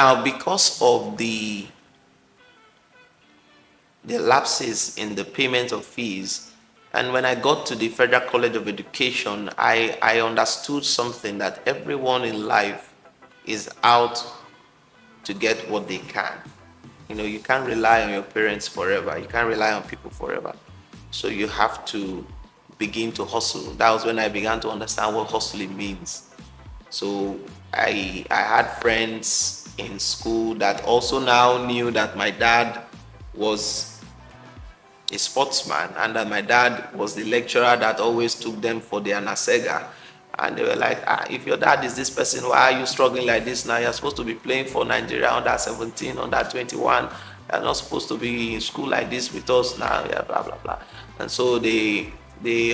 Now, because of the lapses in the payment of fees, and when I got to the Federal College of Education, I understood something, that everyone in life is out to get what they can. You can't rely on your parents forever. You can't rely on people forever. So you have to begin to hustle. That was when I began to understand what hustling means. So I had friends in school that also now knew that my dad was a sportsman, and that my dad was the lecturer that always took them for their Nasega. And they were like, if your dad is this person, why are you struggling like this now? You're supposed to be playing for Nigeria under 17, under 21. You're not supposed to be in school like this with us now, yeah, blah, blah, blah. And so they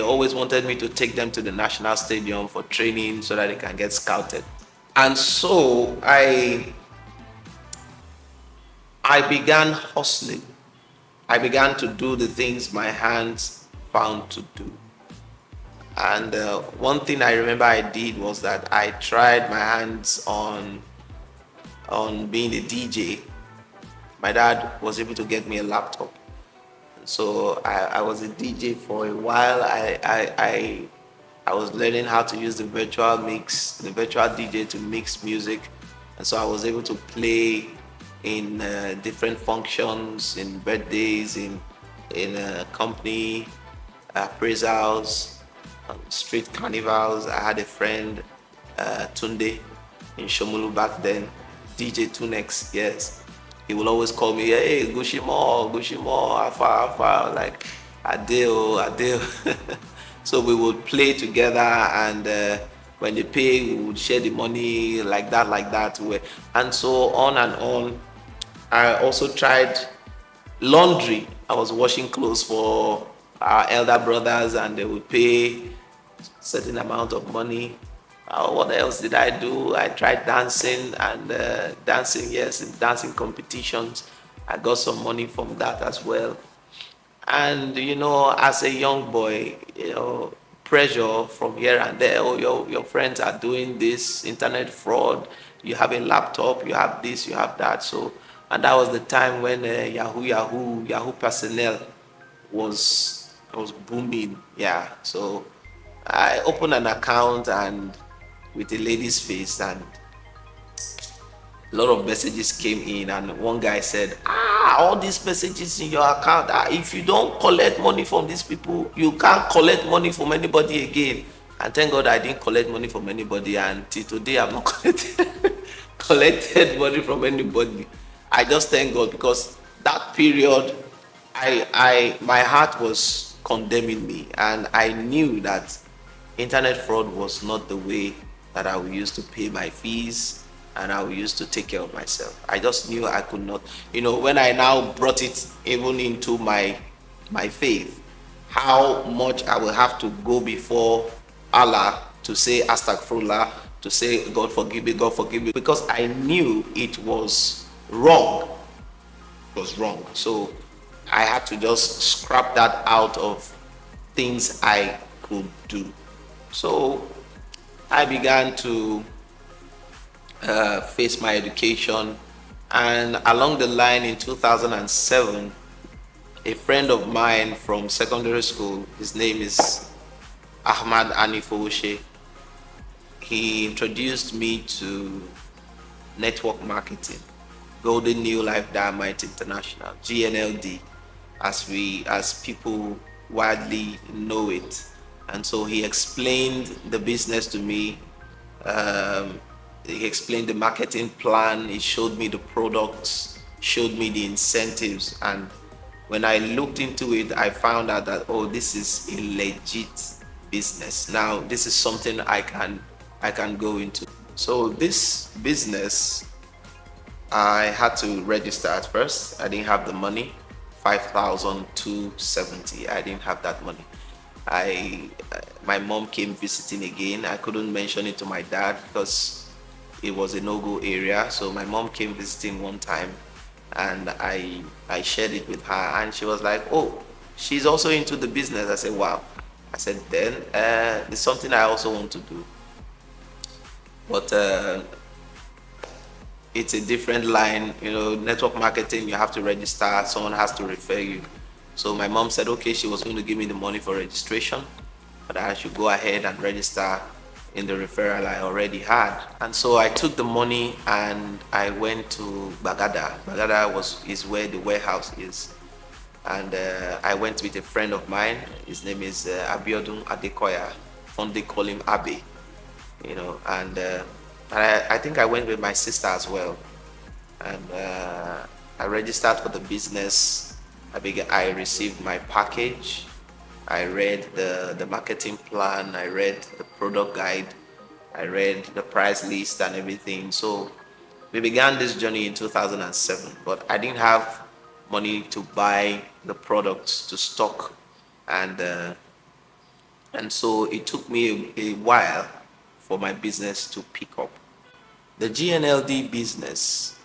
always wanted me to take them to the national stadium for training so that they can get scouted. And so I began hustling. I began to do the things my hands found to do. And one thing I remember I did was that I tried my hands on being a DJ. My dad was able to get me a laptop. So I was a DJ for a while. I was learning how to use the virtual DJ to mix music. And so I was able to play in different functions, in birthdays, in company appraisals, street carnivals. I had a friend, Tunde, in Shomolu back then, DJ Tunex, yes. He will always call me, hey, Gushimo, Afa, like, Adeo. So we would play together, and when they pay, we would share the money like that. And so on and on. I also tried laundry. I was washing clothes for our elder brothers, and they would pay a certain amount of money. What else did I do? I tried dancing, and in dancing competitions. I got some money from that as well. And as a young boy, pressure from here and there. Oh, your friends are doing this internet fraud. You have a laptop, you have this, you have that. So, and that was the time when Yahoo personnel was booming. Yeah. So I opened an account and with a lady's face, and a lot of messages came in, and one guy said, all these messages in your account, if you don't collect money from these people, you can't collect money from anybody again. And thank God I didn't collect money from anybody, and till today I've not collected money from anybody. I just thank God, because that period, my heart was condemning me, and I knew that internet fraud was not the way that I would use to pay my fees, and I will use to take care of myself. I just knew I could not. When I now brought it even into my faith, how much I will have to go before Allah to say astaghfirullah, to say God forgive me, because I knew it was wrong. It was wrong. So I had to just scrap that out of things I could do. So I began to face my education, and along the line in 2007, a friend of mine from secondary school, his name is Ahmad Anifowoshe, he introduced me to network marketing, Golden New Life Dynamite International, GNLD, as people widely know it. And so he explained the business to me. He explained the marketing plan. He showed me the products, showed me the incentives. And when I looked into it, I found out that, this is a legit business. Now, this is something I can go into. So this business, I had to register at first. I didn't have the money, 5,270. I didn't have that money. My mom came visiting again. I couldn't mention it to my dad because it was a no-go area. So my mom came visiting one time, and I shared it with her, and she was like, she's also into the business. I said, wow. I said, then it's something I also want to do. But it's a different line. Network marketing, you have to register, someone has to refer you. So my mom said, okay, she was going to give me the money for registration, but I should go ahead and register in the referral I already had. And so I took the money and I went to Bagada. Bagada is where the warehouse is. And I went with a friend of mine. His name is Abiodun Adekoya. Fondly call him Abe. And I think I went with my sister as well. And I registered for the business. I received my package. I read the marketing plan. I read the product guide. I read the price list and everything. So we began this journey in 2007, but I didn't have money to buy the products to stock, and so it took me a while for my business to pick up. The GNLD business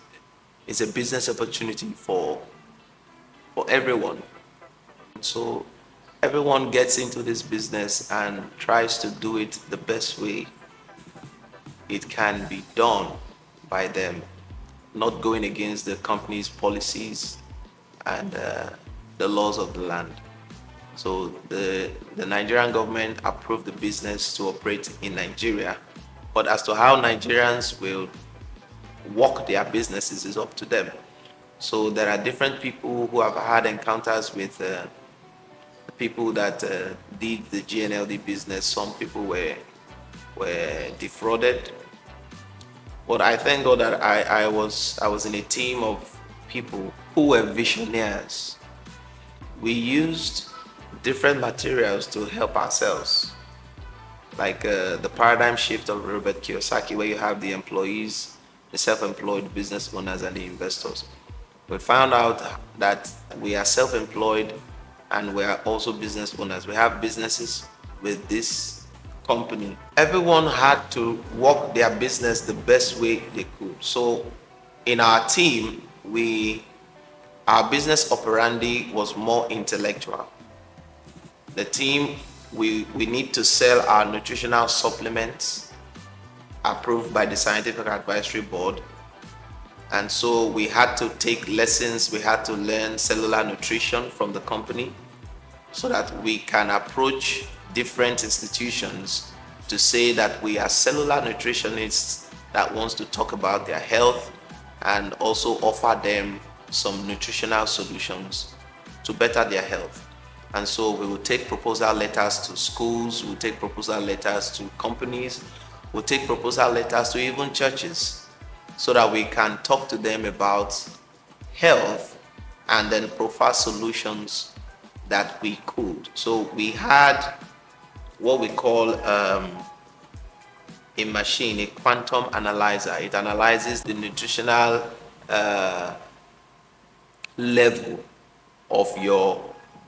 is a business opportunity for everyone. So everyone gets into this business and tries to do it the best way it can be done by them, not going against the company's policies and the laws of the land. So the Nigerian government approved the business to operate in Nigeria, but as to how Nigerians will work their businesses is up to them. So there are different people who have had encounters with the people that did the GNLD business. Some people were defrauded, but I thank God that I was in a team of people who were visionaries. We used different materials to help ourselves, like the paradigm shift of Robert Kiyosaki, where you have the employees, the self-employed business owners, and the investors. We found out that we are self-employed and we are also business owners. We have businesses with this company. Everyone had to work their business the best way they could. So in our team, our business operandi was more intellectual. The team, we need to sell our nutritional supplements approved by the Scientific Advisory Board. And so we had to take lessons, we had to learn cellular nutrition from the company so that we can approach different institutions to say that we are cellular nutritionists that wants to talk about their health and also offer them some nutritional solutions to better their health. And so we will take proposal letters to schools, we'll take proposal letters to companies, we'll take proposal letters to even churches, so that we can talk to them about health and then provide solutions that we could. So we had what we call a machine, a quantum analyzer. It analyzes the nutritional level of your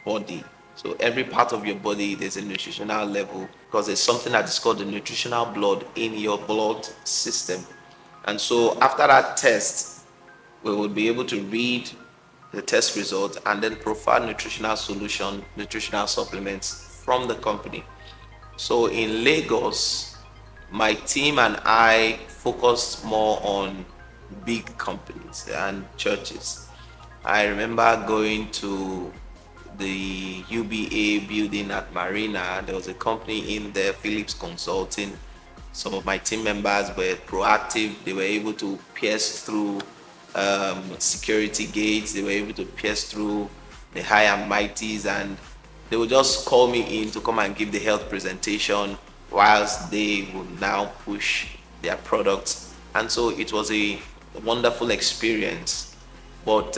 body. So every part of your body, there's a nutritional level, because there's something that is called the nutritional blood in your blood system. And so after that test, we will be able to read the test result and then provide nutritional supplements from the company. So in Lagos, my team and I focused more on big companies and churches. I remember going to the UBA building at Marina. There was a company in there, Phillips Consulting. Some of my team members were proactive. They were able to pierce through security gates. They were able to pierce through the high and mighties, and they would just call me in to come and give the health presentation whilst they would now push their products. And so it was a wonderful experience. But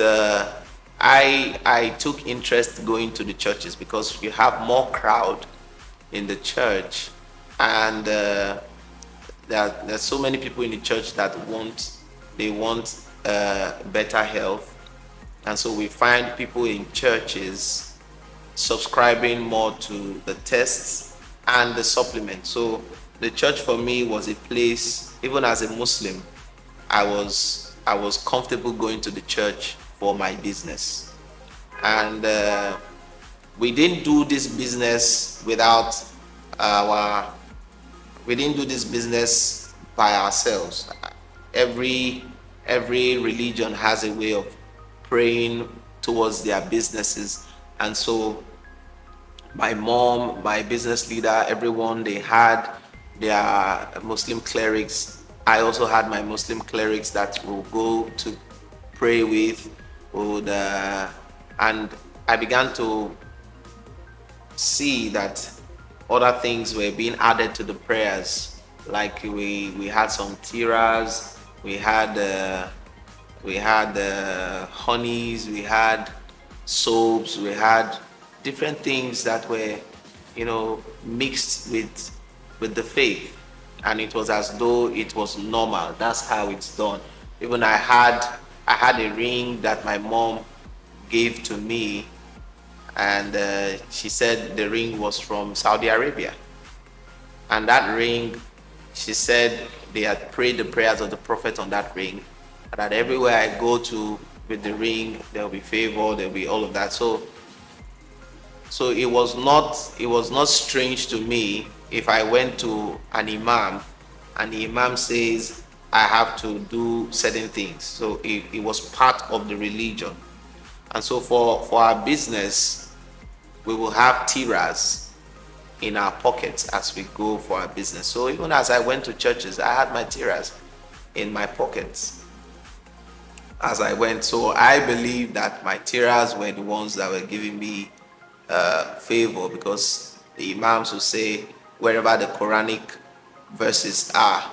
I took interest going to the churches because you have more crowd in the church, and there's so many people in the church that want better health. And so we find people in churches subscribing more to the tests and the supplements. So the church for me was a place, even as a Muslim, I was comfortable going to the church for my business. And we didn't do this business we didn't do this business by ourselves. Every every religion has a way of praying towards their businesses. And so my mom, my business leader, everyone, they had their Muslim clerics. I also had my Muslim clerics that will go to pray with, would, and I began to see that other things were being added to the prayers. Like we had some tiras, we had honeys, we had soaps, we had different things that were, mixed with the faith, and it was as though it was normal. That's how it's done. Even I had a ring that my mom gave to me, and she said the ring was from Saudi Arabia. And that ring, she said they had prayed the prayers of the prophet on that ring, and that everywhere I go to with the ring, there'll be favor, there'll be all of that. So it was not strange to me if I went to an imam and the imam says I have to do certain things. So it was part of the religion. And so for our business, we will have tiras in our pockets as we go for our business. So even as I went to churches, I had my tiras in my pockets as I went. So I believe that my tiras were the ones that were giving me favor, because the imams will say wherever the Quranic verses are,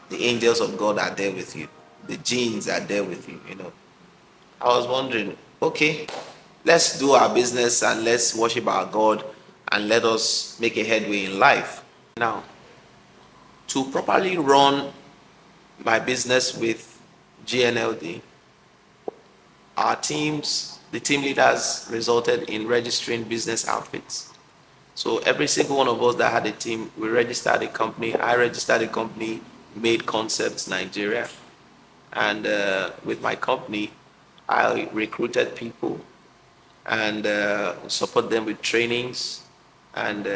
the angels of God are there with you, the jinns are there with you. I was wondering, okay, let's do our business and let's worship our God and let us make a headway in life. Now, to properly run my business with GNLD, the team leaders resulted in registering business outfits. So every single one of us that had a team, we registered a company. I registered a company, Made Concepts Nigeria. And with my company, I recruited people and support them with trainings. And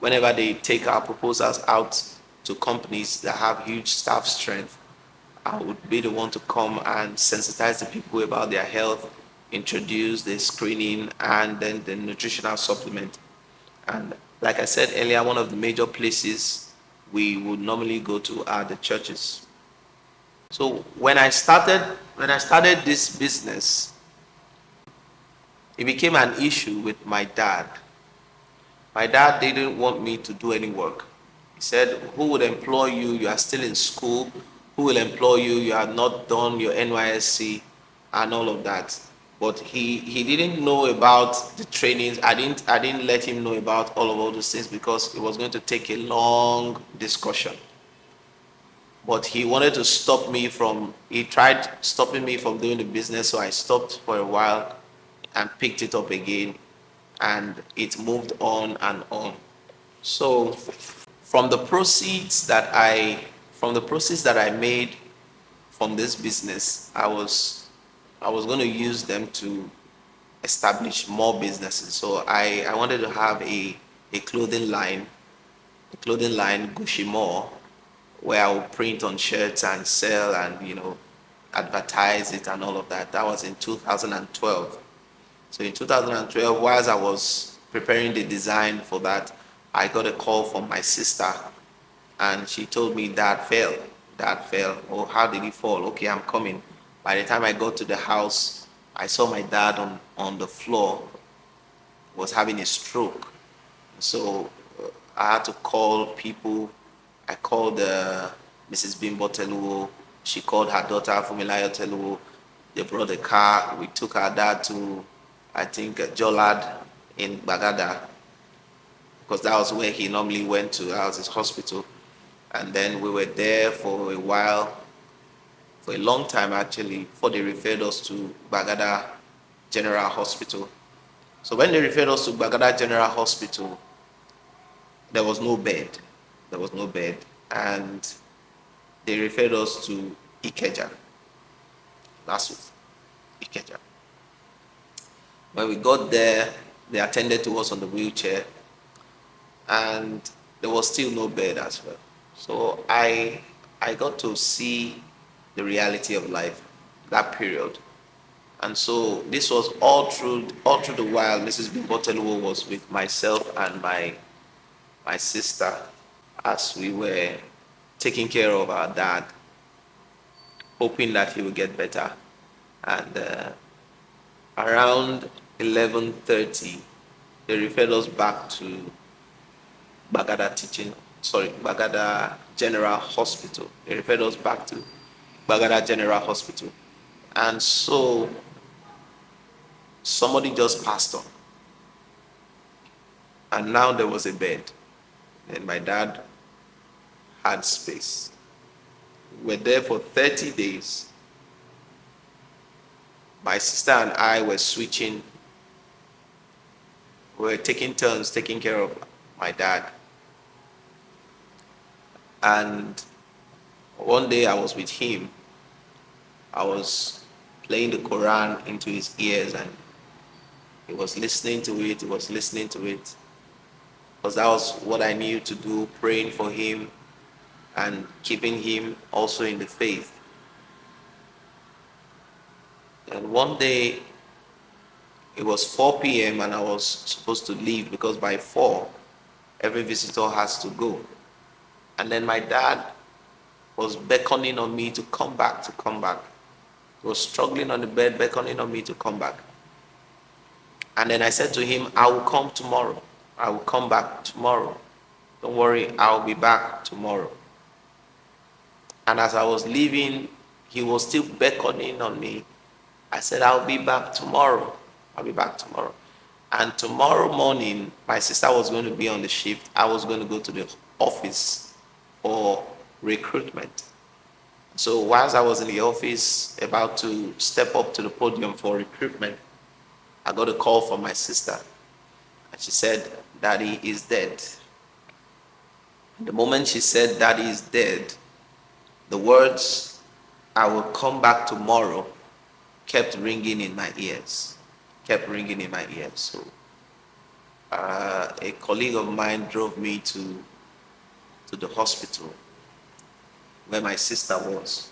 whenever they take our proposals out to companies that have huge staff strength, I would be the one to come and sensitize the people about their health, introduce the screening, and then the nutritional supplement. And like I said earlier, one of the major places we would normally go to are the churches. So when I started this business, it became an issue with my dad. My dad didn't want me to do any work. He said, who would employ you? You are still in school. Who will employ you? You have not done your NYSC and all of that. But he didn't know about the trainings. I didn't let him know about all those things, because it was going to take a long discussion. But he wanted to he tried stopping me from doing the business, so I stopped for a while and picked it up again, and it moved on and on. So from the proceeds that I made from this business, I was going to use them to establish more businesses. So I wanted to have a clothing line, Gucci More, where I would print on shirts and sell and advertise it and all of that. That was in 2012. So in 2012, whilst I was preparing the design for that, I got a call from my sister, and she told me Dad fell. Oh, how did he fall? Okay, I'm coming. By the time I got to the house, I saw my dad on the floor, was having a stroke. So I had to call people. I called Mrs. Bimbo Teluo. She called her daughter Fumilayo Teluo. They brought a car. We took our dad to, I think, Jolad in Bagada, because that was where he normally went to. That was his hospital. And then we were there for a while, for a long time actually, before they referred us to Bagada General Hospital. So when they referred us to Bagada General Hospital, there was no bed. And they referred us to Ikeja. That's Ikeja. When we got there, they attended to us on the wheelchair, and there was still no bed as well. So I got to see the reality of life, that period. And so this was all through the while Mrs. Bimboteluo was with myself and my sister as we were taking care of our dad, hoping that he would get better. And around 11:30, they referred us back to Bagada General Hospital. They referred us back to Bagada General Hospital. And so somebody just passed on. And now there was a bed. And my dad had space. We were there for 30 days. My sister and I were switching. We were taking turns taking care of my dad. And one day I was with him. I was playing the Quran into his ears, and he was listening to it. Because that was what I knew to do, praying for him and keeping him also in the faith. And one day, it was 4 p.m. and I was supposed to leave because by 4, every visitor has to go. And then my dad was beckoning on me to come back. He was struggling on the bed, beckoning on me to come back. And then I said to him, I will come tomorrow. I will come back tomorrow. Don't worry, I'll be back tomorrow. And as I was leaving, he was still beckoning on me. I said, I'll be back tomorrow. And tomorrow morning, my sister was going to be on the shift. I was going to go to the office for recruitment. So whilst I was in the office about to step up to the podium for recruitment, I got a call from my sister. And she said, Daddy is dead. The moment she said, Daddy is dead, the words, I will come back tomorrow, kept ringing in my ears. So a colleague of mine drove me to the hospital where my sister was.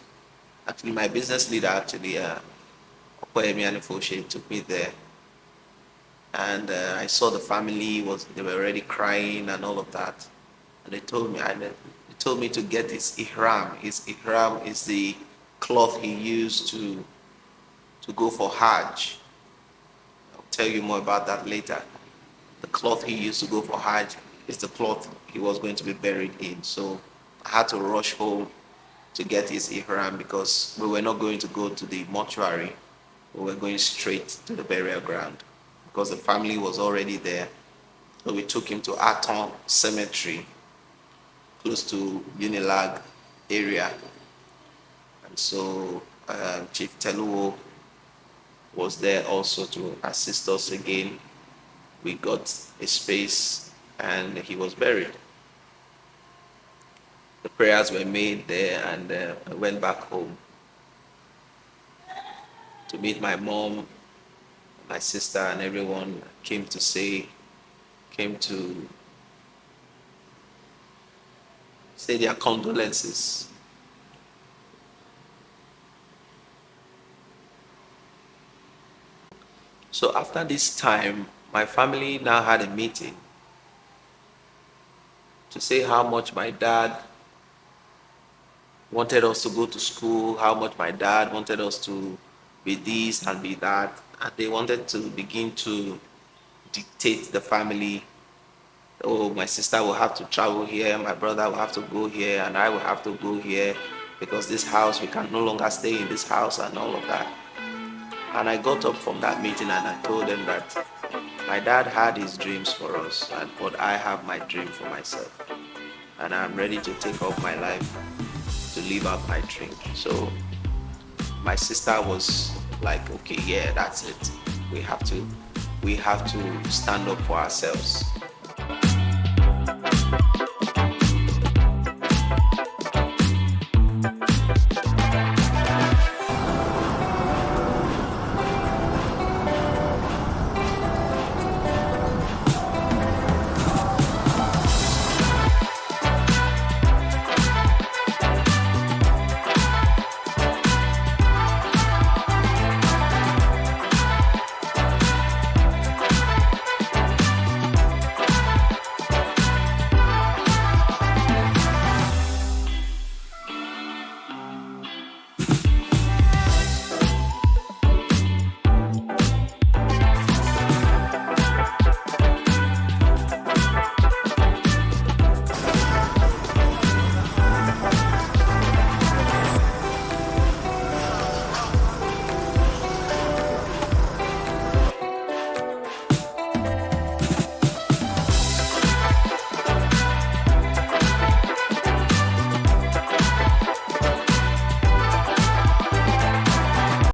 Actually, my business leader, Okoyemi Anifoshe, took me there. And I saw the family, they were already crying and all of that. And they told me to get his ihram. His ihram is the cloth he used to go for Hajj. I'll tell you more about that later. The cloth he used to go for Hajj is the cloth he was going to be buried in. So I had to rush home to get his ihram because we were not going to go to the mortuary. We were going straight to the burial ground because the family was already there. So we took him to Aton Cemetery, close to Unilag area. And so Chief Teluo was there also to assist us again. We got a space and he was buried. The prayers were made there, and I went back home to meet my mom, my sister, and everyone came to say their condolences. So after this time, my family now had a meeting to say how much my dad wanted us to go to school, how much my dad wanted us to be this and be that. And they wanted to begin to dictate the family. Oh, my sister will have to travel here, my brother will have to go here, and I will have to go here because this house, we can no longer stay in this house and all of that. And I got up from that meeting and I told them that my dad had his dreams for us, but I have my dream for myself. And I'm ready to take up my life to live out my dream. So my sister was like, okay, yeah, that's it. We have to stand up for ourselves.